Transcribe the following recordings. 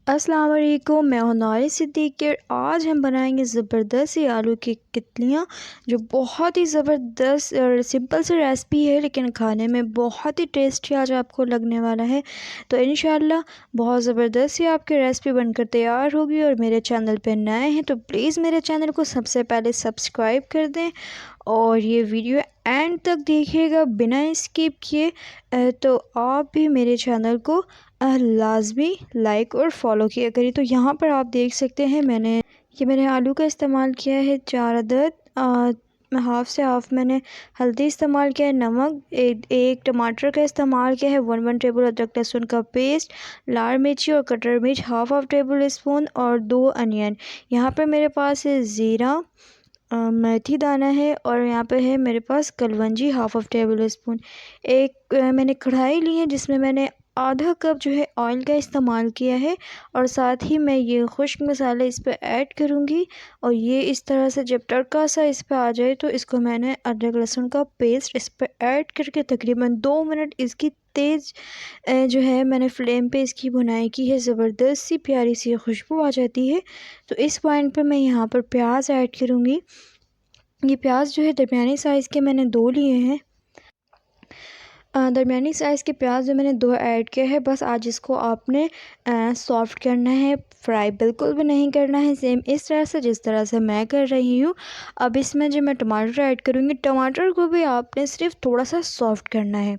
अस्सलाम वालेकुम, मैं हूं नौरी सिद्दीकी। आज हम बनाएंगे ज़बरदस्त सी आलू की कितलियाँ, जो बहुत ही ज़बरदस्त और सिंपल सी रेसिपी है, लेकिन खाने में बहुत ही टेस्टी आज आपको लगने वाला है। तो इंशाल्लाह बहुत ज़बरदस्त सी आपकी रेसिपी बनकर तैयार होगी। और मेरे चैनल पे नए हैं तो प्लीज़ मेरे चैनल को सबसे पहले सब्सक्राइब कर दें और ये वीडियो एंड तक देखिएगा बिना स्किप किए। तो आप भी मेरे चैनल को लाजमी लाइक और फॉलो किया करिए। तो यहाँ पर आप देख सकते हैं मैंने आलू का इस्तेमाल किया है 4 अदद। हाफ़ से हाफ़ मैंने हल्दी इस्तेमाल किया है, नमक, एक टमाटर का इस्तेमाल किया है, 1 टेबल अदरक लहसुन का पेस्ट, लाल मिर्ची और कटर मिर्च हाफ़ टेबल स्पून और 2 अनियन। यहाँ पर मेरे पास है ज़ीरा, मेथी दाना है और यहाँ पे है मेरे पास कलवंजी हाफ़ टेबल स्पून। एक मैंने कढ़ाई ली है जिसमें मैंने आधा कप जो है ऑयल का इस्तेमाल किया है और साथ ही मैं ये खुश्क मसाले इस पर ऐड करूँगी। और ये इस तरह से जब तड़का सा इस पर आ जाए तो इसको मैंने अदरक लहसुन का पेस्ट इस पर ऐड करके तकरीबन 2 मिनट इसकी तेज़ जो है मैंने फ्लेम पे इसकी भुनाई की है। ज़बरदस्त सी प्यारी सी खुशबू आ जाती है। तो इस पॉइंट पे मैं यहाँ पर प्याज ऐड करूँगी। ये प्याज जो है दरमियानी साइज़ के मैंने 2 लिए हैं। दरमियानी साइज़ के प्याज जो मैंने 2 ऐड किया है। बस आज इसको आपने सॉफ़्ट करना है, फ्राई बिल्कुल भी नहीं करना है, सेम इस तरह से जिस तरह से मैं कर रही हूँ। अब इसमें जो मैं टमाटर ऐड करूँगी, टमाटर को भी आपने सिर्फ थोड़ा सा सॉफ़्ट करना है।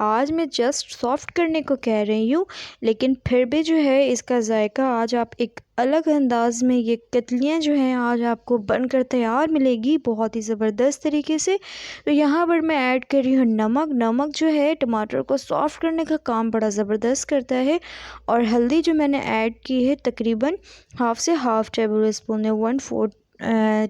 आज मैं जस्ट सॉफ़्ट करने को कह रही हूँ, लेकिन फिर भी जो है इसका ज़ायका आज आप एक अलग अंदाज़ में ये कतलियाँ जो हैं आज आपको बनकर तैयार मिलेगी बहुत ही ज़बरदस्त तरीके से। तो यहाँ पर मैं ऐड कर रही हूँ नमक। नमक जो है टमाटर को सॉफ़्ट करने का काम बड़ा ज़बरदस्त करता है। और हल्दी जो मैंने ऐड की है तकरीबन हाफ़ से हाफ़ टेबल स्पून है, 1/4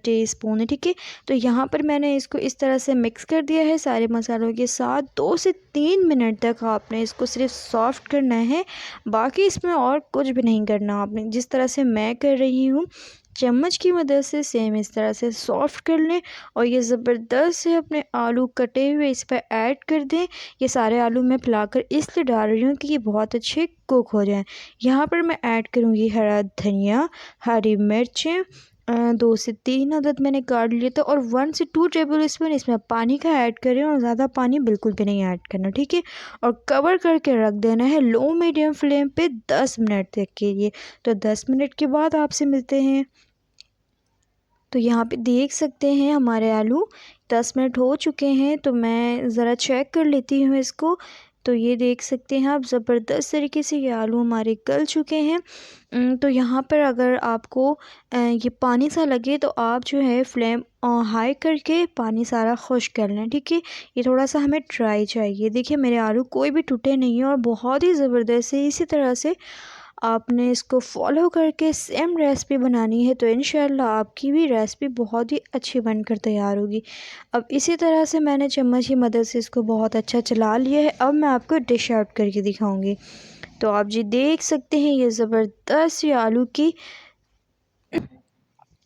टी स्पून है, ठीक है। तो यहाँ पर मैंने इसको इस तरह से मिक्स कर दिया है सारे मसालों के साथ। 2 से 3 मिनट तक आपने इसको सिर्फ सॉफ़्ट करना है, बाकी इसमें और कुछ भी नहीं करना। आपने जिस तरह से मैं कर रही हूँ चम्मच की मदद से सेम इस तरह से सॉफ़्ट कर लें। और ये ज़बरदस्त से अपने आलू कटे हुए इस पर ऐड कर दें। ये सारे आलू मैं फैलाकर इसलिए डाल रही हूँ कि ये बहुत अच्छे कुक हो जाएं। यहाँ पर मैं ऐड करूँगी हरा धनिया, हरी मिर्चें, 2 से 3 अदद मैंने काट लिए थे और 1 से 2 टेबल स्पून इसमें पानी का ऐड करें और ज़्यादा पानी बिल्कुल भी नहीं ऐड करना, ठीक है। और कवर करके रख देना है लो मीडियम फ्लेम पे 10 मिनट तक के लिए। तो 10 मिनट के बाद आपसे मिलते हैं। तो यहाँ पे देख सकते हैं हमारे आलू 10 मिनट हो चुके हैं। तो मैं ज़रा चेक कर लेती हूँ इसको। तो ये देख सकते हैं आप ज़बरदस्त तरीके से ये आलू हमारे गल चुके हैं। तो यहाँ पर अगर आपको ये पानी सा लगे तो आप जो है फ्लेम हाई करके पानी सारा खुश्क कर लें, ठीक है। ये थोड़ा सा हमें ड्राई चाहिए। देखिए मेरे आलू कोई भी टूटे नहीं हैं और बहुत ही ज़बरदस्त है। इसी तरह से आपने इसको फॉलो करके सेम रेसिपी बनानी है तो इंशाल्लाह आपकी भी रेसिपी बहुत ही अच्छी बनकर तैयार होगी। अब इसी तरह से मैंने चम्मच की मदद से इसको बहुत अच्छा चला लिया है। अब मैं आपको डिश आउट करके दिखाऊंगी। तो आप जी देख सकते हैं ये ज़बरदस्त ये आलू की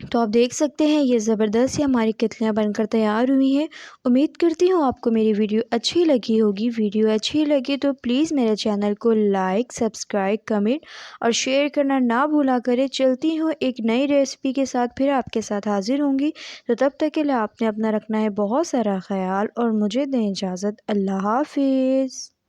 तो आप देख सकते हैं ये ज़बरदस्त ही हमारी कतलियाँ बनकर तैयार हुई हैं। उम्मीद करती हूँ आपको मेरी वीडियो अच्छी लगी होगी। वीडियो अच्छी लगी तो प्लीज़ मेरे चैनल को लाइक, सब्सक्राइब, कमेंट और शेयर करना ना भूला करें। चलती हूँ एक नई रेसिपी के साथ, फिर आपके साथ हाज़िर होंगी। तो तब तक के लिए आपने अपना रखना है बहुत सारा ख्याल और मुझे दें इजाज़त। अल्लाह हाफ़िज़।